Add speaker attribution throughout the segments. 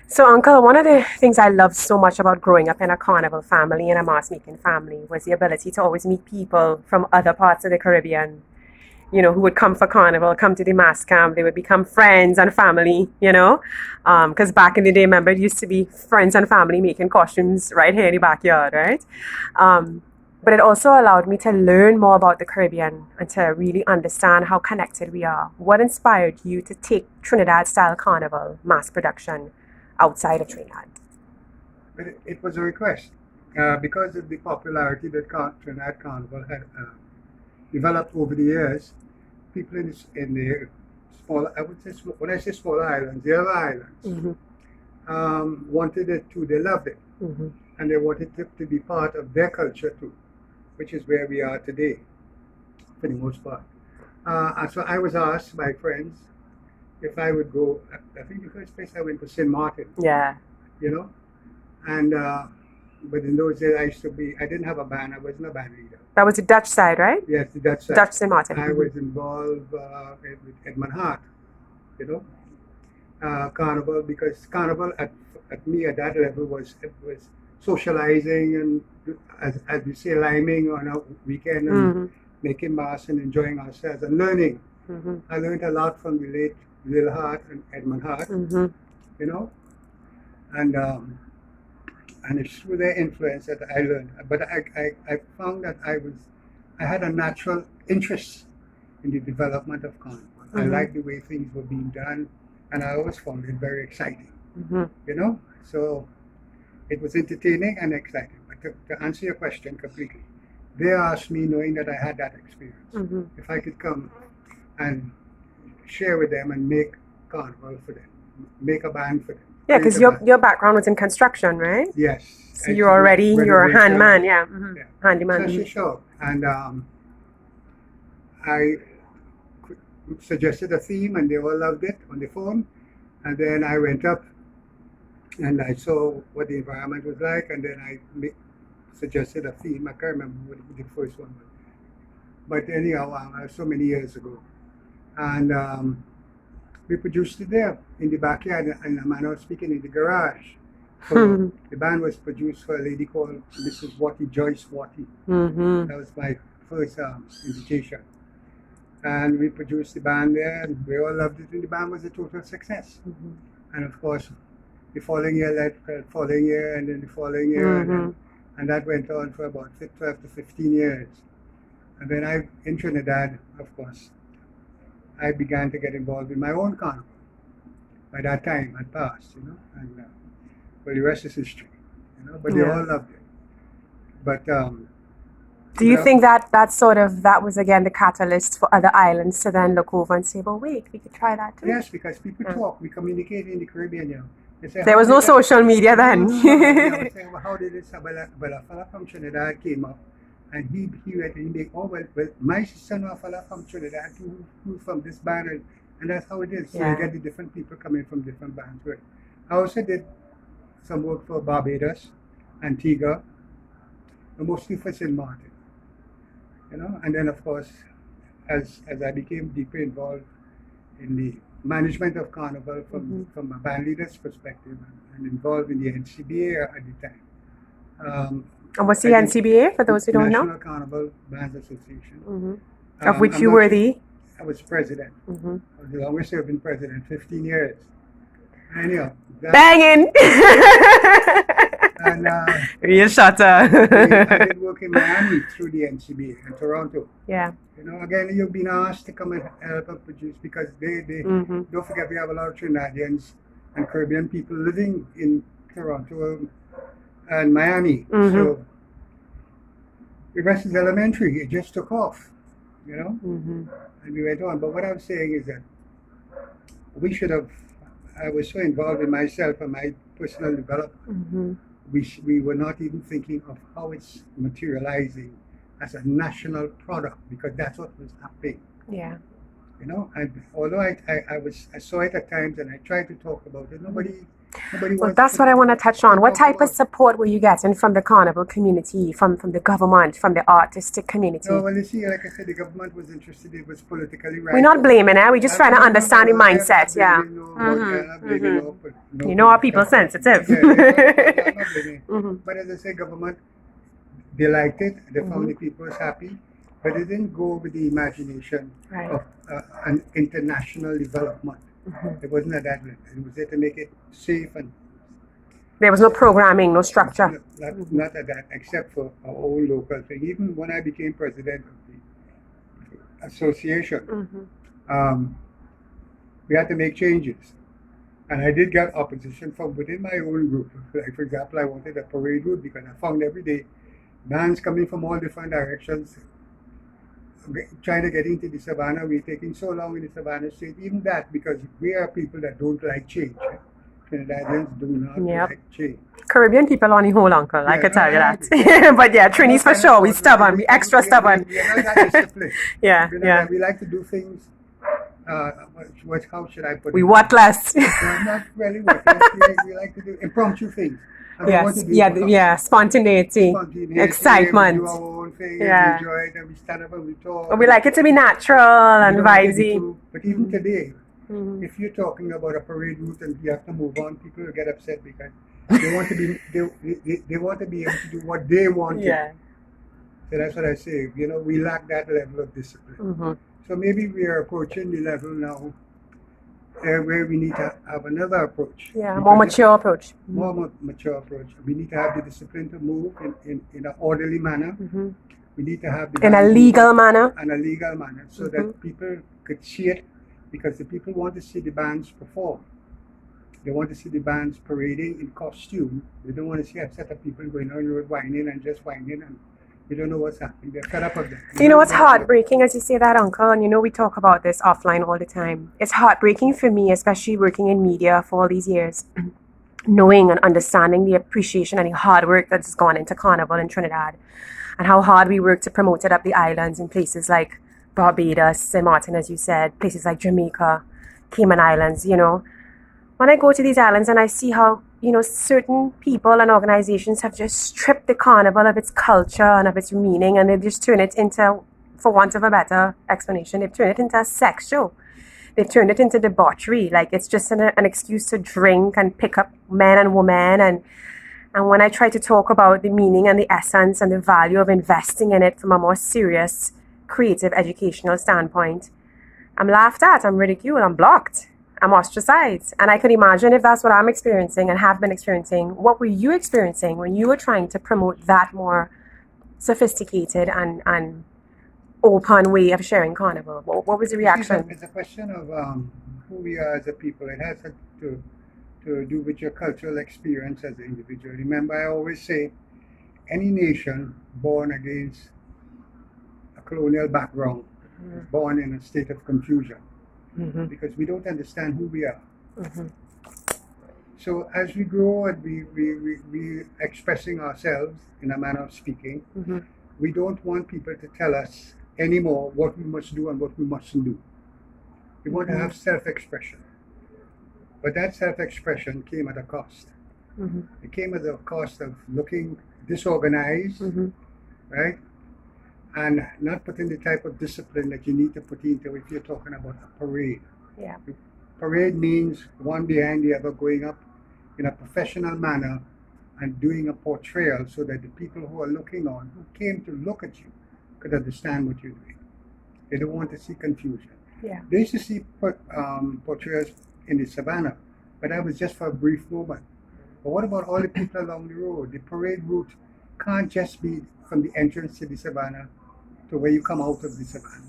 Speaker 1: So, Uncle, one of the things I loved so much about growing up in a carnival family and a mass making family was the ability to always meet people from other parts of the Caribbean, who would come for carnival, come to the mass camp. They would become friends and family, because back in the day, remember, it used to be friends and family making costumes right here in the backyard, right? But it also allowed me to learn more about the Caribbean and to really understand how connected we are. What inspired you to take Trinidad style carnival mass production outside of Trinidad?
Speaker 2: But it was a request because of the popularity that Trinidad Carnival had developed over the years. People in the small, I would say, when I say smaller islands, the other islands, wanted it too. They loved it, and they wanted it to be part of their culture too, which is where we are today, for the most part. And so I was asked by friends if I would go. I think the first place I went was St. Martin,
Speaker 1: Yeah.
Speaker 2: you know, and but in those days I didn't have a band. I wasn't a band leader.
Speaker 1: That was the Dutch side, right?
Speaker 2: Yes, that's
Speaker 1: Dutch St. Martin.
Speaker 2: I was involved with Edmund Hart, you know, Carnival, because Carnival at me at that level was socializing and as we say, liming on a weekend and making mass and enjoying ourselves and learning. I learned a lot from the late Lil Hart and Edmund Hart, you know, and it's through their influence that I learned. But I found that I had a natural interest in the development of Carnival. I liked the way things were being done, and I always found it very exciting, you know. So it was entertaining and exciting. But to answer your question completely, they asked me, knowing that I had that experience, if I could come and share with them and make Carnival for them, make a band for them.
Speaker 1: Yeah, because your background was in construction, right?
Speaker 2: Yes.
Speaker 1: So you're a handman, yeah. Handyman.
Speaker 2: So sure. And I suggested a theme, and they all loved it on the phone. And then I went up, and I saw what the environment was like, and then I suggested a theme. I can't remember what the first one was. But anyhow, so many years ago. And we produced it there in the backyard, and I'm now speaking in the garage. So the band was produced for a lady called Mrs. Watty, Joyce Watty. That was my first invitation. And we produced the band there, and we all loved it, and the band was a total success. And of course, the following year led the following year, and then the following year, and that went on for about 12 to 15 years. And then in Trinidad, of course, I began to get involved in my own carnival. By that time, had passed, you know, and well, the rest is history, you know. But they all loved it. But
Speaker 1: do you think that was again the catalyst for other islands to then look over and say, well, wait, we could try that too?
Speaker 2: Yes, because people talk, we communicate in the Caribbean, you know. They say,
Speaker 1: there was no social media then.
Speaker 2: I was saying, well, how did this? Well, a fella from Trinidad came up, and he went and he made, well, my sister-in-law fella from Trinidad who from this band, and that's how it is. So you get the different people coming from different bands. Right? I also did some work for Barbados, Antigua, but mostly for St. Martin, you know. And then, of course, as I became deeply involved in the management of Carnival from a band leader's perspective, and involved in the NCBA at the time.
Speaker 1: And what's the NCBA, for those who don't know?
Speaker 2: National Carnival Bands Association.
Speaker 1: Of which you were the?
Speaker 2: I was president. I was the longest serving president, 15 years. Anyhow.
Speaker 1: Banging!
Speaker 2: And
Speaker 1: real shutter.
Speaker 2: I did work in Miami through the NCBA in Toronto.
Speaker 1: Yeah.
Speaker 2: You know, again, you've been asked to come and help and produce, because they don't forget, we have a lot of Trinidadians and Caribbean people living in Toronto and Miami. So the rest is elementary. It just took off, you know, and we went on. But what I'm saying is that I was so involved in myself and my personal development. We were not even thinking of how it's materializing as a national product, because that's what was happening.
Speaker 1: Yeah.
Speaker 2: You know, and although I saw it at times and I tried to talk about it, nobody
Speaker 1: Well,
Speaker 2: wants
Speaker 1: that's what I want to touch
Speaker 2: to
Speaker 1: on. What
Speaker 2: talk
Speaker 1: type of
Speaker 2: about it.
Speaker 1: support were you getting from the carnival community, from the government, from the artistic
Speaker 2: No,
Speaker 1: community?
Speaker 2: well, you see, like I said, the government was interested. It was politically
Speaker 1: We're
Speaker 2: right.
Speaker 1: not blaming it. We're just trying to understand the
Speaker 2: I'm not
Speaker 1: mindset. Yeah.
Speaker 2: blaming nobody. I'm not blaming no
Speaker 1: You know our people
Speaker 2: political.
Speaker 1: sensitive.
Speaker 2: Yeah, I'm not blaming.
Speaker 1: Mhm.
Speaker 2: But as I say, government, they liked it. They found
Speaker 1: Mhm.
Speaker 2: the people was happy, but they didn't go with the imagination
Speaker 1: Right.
Speaker 2: of an international development.
Speaker 1: Mhm.
Speaker 2: It wasn't at that level. It was there to make it safe and
Speaker 1: There was no programming, no structure.
Speaker 2: not at that, except for our own local thing. Even when I became president of the association,
Speaker 1: Mhm.
Speaker 2: um, we had to make changes. And I did get opposition from within my own group. Like, for example, I wanted a parade route because I found every day bands coming from all different directions trying to get into the savannah. We're taking so long in the savannah state. Even that, because we are people that don't like change. Trinidadians do not
Speaker 1: Yep.
Speaker 2: like change.
Speaker 1: Caribbean people on the whole, uncle. I
Speaker 2: Yeah,
Speaker 1: could
Speaker 2: no,
Speaker 1: tell you
Speaker 2: I
Speaker 1: that.
Speaker 2: agree.
Speaker 1: But yeah, Trinis for sure. We stubborn. We extra stubborn.
Speaker 2: We are not that disciplined.
Speaker 1: Yeah,
Speaker 2: We're not
Speaker 1: yeah.
Speaker 2: that. We like to do things. How should I put it?
Speaker 1: We what less?
Speaker 2: No, not really what. We like to do impromptu things. And we want
Speaker 1: Yes.
Speaker 2: to do it
Speaker 1: Yeah.
Speaker 2: for
Speaker 1: Yeah. Spontaneity.
Speaker 2: spontaneity.
Speaker 1: Excitement.
Speaker 2: We do our own thing
Speaker 1: Yeah.
Speaker 2: and we enjoy it and we stand up and we talk.
Speaker 1: But we like it to be natural
Speaker 2: We
Speaker 1: and
Speaker 2: don't want to be
Speaker 1: vibey.
Speaker 2: but even today,
Speaker 1: Mhm.
Speaker 2: if you're talking about a parade route and you have to move on, people will get upset because they want to be they want to be able to do what they want to.
Speaker 1: Yeah.
Speaker 2: So that's what I say. You know, we lack that level of discipline.
Speaker 1: Mm-hmm.
Speaker 2: So maybe we are approaching the level now where we need to have another approach.
Speaker 1: Yeah. More
Speaker 2: Because
Speaker 1: mature approach.
Speaker 2: more mature approach. We need to have the discipline to move in an orderly manner.
Speaker 1: Mm-hmm.
Speaker 2: We need to have the
Speaker 1: In a
Speaker 2: bands
Speaker 1: legal
Speaker 2: moving
Speaker 1: manner.
Speaker 2: and a legal manner so that people could see it because the people want to see the bands perform. They want to see the bands parading in costume. They don't want to see a set of people going on the road whining and just whining and you don't know what's happening. They're fed up of that.
Speaker 1: You know what's heartbreaking as you say that, uncle? And you know we talk about this offline all the time. It's heartbreaking for me, especially working in media for all these years, knowing and understanding the appreciation and the hard work that's gone into Carnival in Trinidad and how hard we work to promote it up the islands in places like Barbados, St. Martin, as you said, places like Jamaica, Cayman Islands, you know. When I go to these islands and I see how, you know, certain people and organizations have just stripped the carnival of its culture and of its meaning and they've just turned it into, for want of a better explanation, they've turned it into a sex show. They've turned it into debauchery. Like it's just an excuse to drink and pick up men and women. And when I try to talk about the meaning and the essence and the value of investing in it from a more serious, creative, educational standpoint, I'm laughed at, I'm ridiculed, I'm blocked. I'm ostracized. And I could imagine if that's what I'm experiencing and have been experiencing, what were you experiencing when you were trying to promote that more sophisticated and open way of sharing Carnival? What was the reaction?
Speaker 2: It's a question of who we are as a people. It has to do with your cultural experience as an individual. Remember, I always say, any nation born against a colonial background is born in a state of confusion.
Speaker 1: Mm-hmm.
Speaker 2: Because we don't understand who we are.
Speaker 1: Mm-hmm.
Speaker 2: So as we grow and we expressing ourselves in a manner of speaking,
Speaker 1: Mm-hmm.
Speaker 2: we don't want people to tell us anymore what we must do and what we mustn't do. We want to have self-expression. But that self-expression came at a cost.
Speaker 1: Mm-hmm.
Speaker 2: It came at the cost of looking disorganized,
Speaker 1: Mm-hmm.
Speaker 2: right? And not putting the type of discipline that you need to put into if you're talking about a parade.
Speaker 1: Yeah.
Speaker 2: Parade means one behind the other going up in a professional manner and doing a portrayal so that the people who are looking on, who came to look at you, could understand what you're doing. They don't want to see confusion.
Speaker 1: Yeah.
Speaker 2: They used to see portrayals in the savannah, but that was just for a brief moment. But what about all the people along the road? The parade route can't just be from the entrance to the savannah to where you come out of the savannah.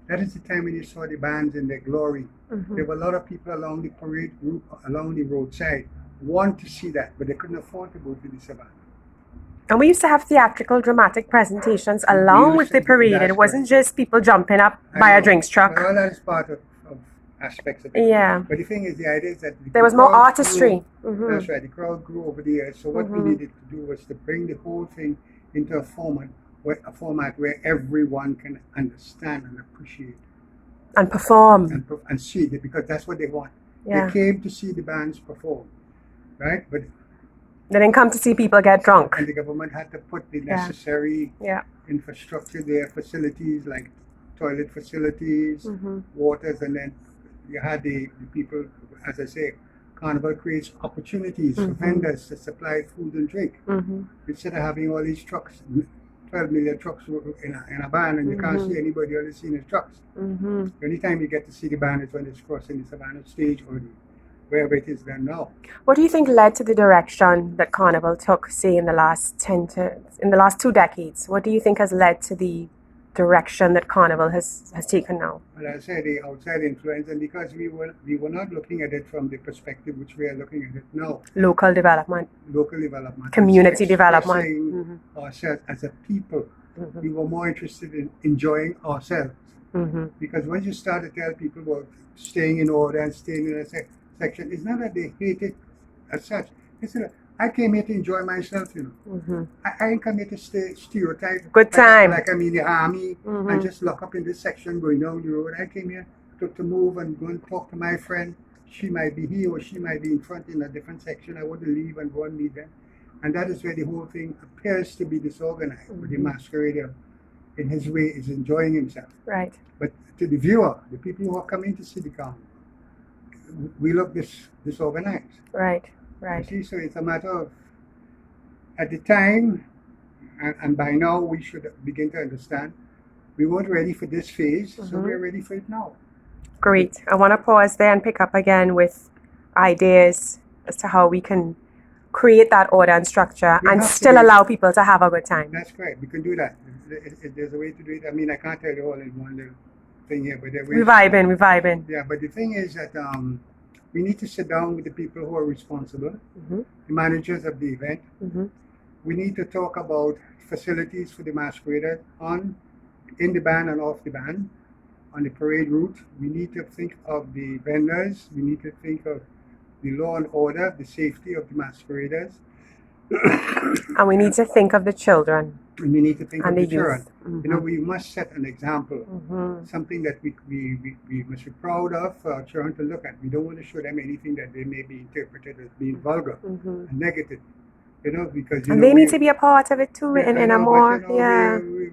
Speaker 2: That is the time when you saw the bands in their glory.
Speaker 1: Mm-hmm.
Speaker 2: There were a lot of people along the parade route, along the roadside, want to see that, but they couldn't afford to go to the savannah.
Speaker 1: And we used to have theatrical, dramatic presentations along with the parade. It wasn't just people jumping up by a drinks truck.
Speaker 2: But all that is part of aspects of it.
Speaker 1: Yeah.
Speaker 2: But the thing is, the idea is that
Speaker 1: There was more
Speaker 2: crowd
Speaker 1: artistry.
Speaker 2: grew.
Speaker 1: Mm-hmm.
Speaker 2: That's right. The crowd grew over the years. So what we needed to do was to bring the whole thing into a format where everyone can understand and appreciate.
Speaker 1: And perform.
Speaker 2: and see it, because that's what they want.
Speaker 1: Yeah.
Speaker 2: They came to see the bands perform, right? But
Speaker 1: They didn't come to see people get drunk.
Speaker 2: and the government had to put the necessary
Speaker 1: Yeah.
Speaker 2: infrastructure there, facilities like toilet facilities,
Speaker 1: Mm-hmm.
Speaker 2: waters, and then you had the people, as I say, Carnival creates opportunities for vendors to supply food and drink.
Speaker 1: Mm-hmm.
Speaker 2: Instead of having all these trucks, 12 million trucks in a band, and you can't see anybody on the scene as trucks.
Speaker 1: Mm-hmm.
Speaker 2: The only time you get to see the band is when it's crossing the Savannah stage or wherever it is done now.
Speaker 1: What do you think led to the direction that Carnival took, say, in the last 2 decades? What do you think has led to the direction that Carnival has taken now?
Speaker 2: Well, I say the outside influence, and because we were not looking at it from the perspective which we are looking at it now.
Speaker 1: Local development.
Speaker 2: Local development.
Speaker 1: Community development.
Speaker 2: Expressing ourselves as a people. We were more interested in enjoying ourselves. Because once you start to tell people about staying in order and staying in a section, it's not that they hate it as such. It's that I came here to enjoy myself, you know. I ain't come here to stay stereotype.
Speaker 1: Good time.
Speaker 2: Like I'm in the army and just lock up in this section going down the road. I came here to move and go and talk to my friend. She might be here or she might be in front in a different section. I want to leave and go and meet them. And that is where the whole thing appears to be disorganized. But the masquerader, in his way, is enjoying himself.
Speaker 1: Right.
Speaker 2: But to the viewer, the people who are coming to see the carnival, we look disorganized.
Speaker 1: Right.
Speaker 2: You
Speaker 1: Right.
Speaker 2: see, so it's a matter of, at the time, and by now we should begin to understand, we weren't ready for this phase, so we're ready for it now.
Speaker 1: Great. I want to pause there and pick up again with ideas as to how we can create that order and structure
Speaker 2: We
Speaker 1: and
Speaker 2: have to
Speaker 1: still
Speaker 2: be-
Speaker 1: allow people to have a good time.
Speaker 2: That's correct. We can do that. There's a way to do it. I mean, I can't tell you all in one little thing here, but there
Speaker 1: We're
Speaker 2: is.
Speaker 1: vibing.
Speaker 2: Yeah, but the thing is that we need to sit down with the people who are responsible, the managers of the event. We need to talk about facilities for the masquerader in the band and off the band, on the parade route. We need to think of the vendors. We need to think of the law and order, the safety of the masqueraders.
Speaker 1: And we need to think of the children
Speaker 2: And we need to think
Speaker 1: and
Speaker 2: of
Speaker 1: the
Speaker 2: the children.
Speaker 1: youth.
Speaker 2: You know, we must set an example, something that we must be proud of for our children to look at. We don't want to show them anything that they may be interpreted as being vulgar and negative. You know, because
Speaker 1: And they need to be a part of it too in a more,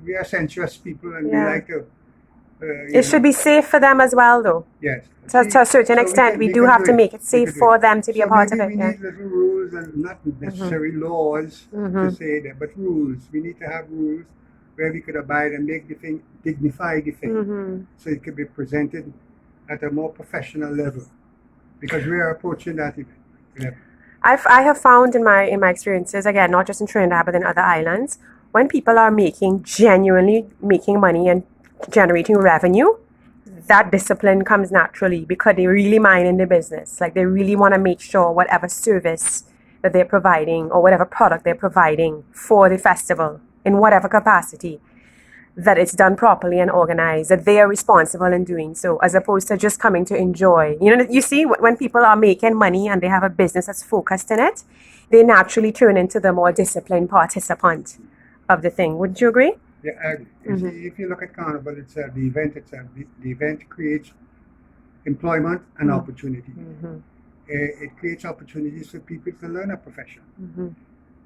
Speaker 2: we are sensuous people and we
Speaker 1: Yeah.
Speaker 2: like to.
Speaker 1: It should be safe for them as well, though.
Speaker 2: Yes.
Speaker 1: To a certain extent, we do have to make it safe for them to be a part of it.
Speaker 2: We need little rules and not necessary laws to say that, but rules. We need to have rules where we could abide and make the thing, dignify the thing, so it could be presented at a more professional level. Because we are approaching that event.
Speaker 1: I have found in my experiences, again, not just in Trinidad but in other islands, when people are genuinely making money and generating revenue, that discipline comes naturally because they really mind in the business. Like they really want to make sure whatever service that they're providing or whatever product they're providing for the festival in whatever capacity, that it's done properly and organized, that they are responsible in doing so, as opposed to just coming to enjoy. You know, you see, when people are making money and they have a business that's focused in it, they naturally turn into the more disciplined participant of the thing. Wouldn't you agree?
Speaker 2: Yeah, I agree. You see, if you look at Carnival itself, the event itself, the event creates employment and opportunity. It creates opportunities for people to learn a profession,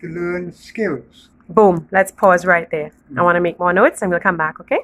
Speaker 2: to learn skills.
Speaker 1: Boom. Let's pause right there. I want to make more notes and we'll come back, okay?